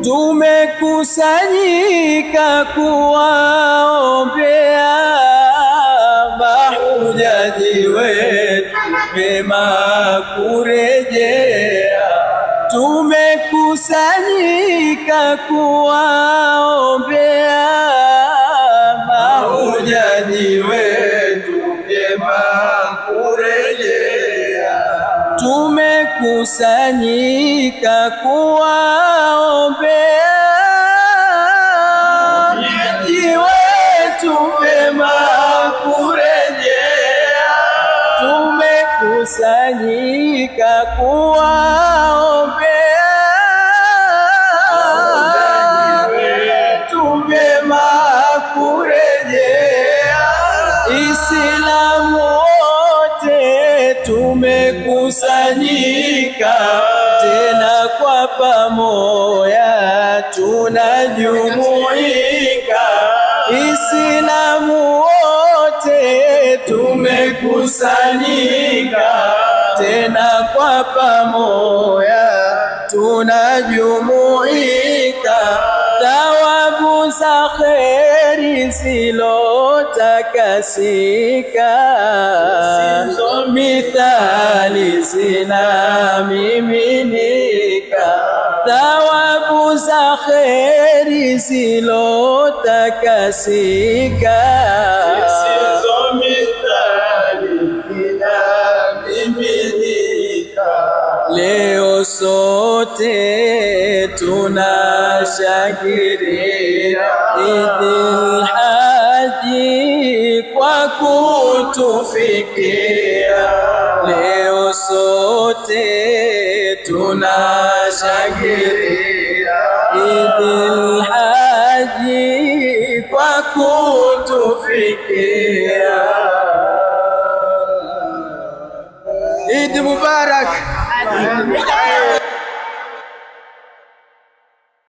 tumekusanyika kuwaombea mahujaji wetu mema kurejea. Tumekusanyika kuwaombea mahujaji wetu mema kurejea. Tumekusanyika kuwaombea mahujaji wetu mema kurejea. Tumekusanyika kuwaombea mema kurejea. Islamu wote tumekusanyika tena kwa pamoja tunajumuika. Islamu wote tumekusanyika tena kwa pamoja tunajumuika. Thawabu za kheri zilotakasika, sizo mithali zinamiminika. Thawabu za kheri zilotakasika, sizo mithali zinamiminika. Leo sote tunashangilia Idil Haji kwa kutufikia. Leo sote tunashangilia Idil Haji kwa kutufikia. Eid Mubarak.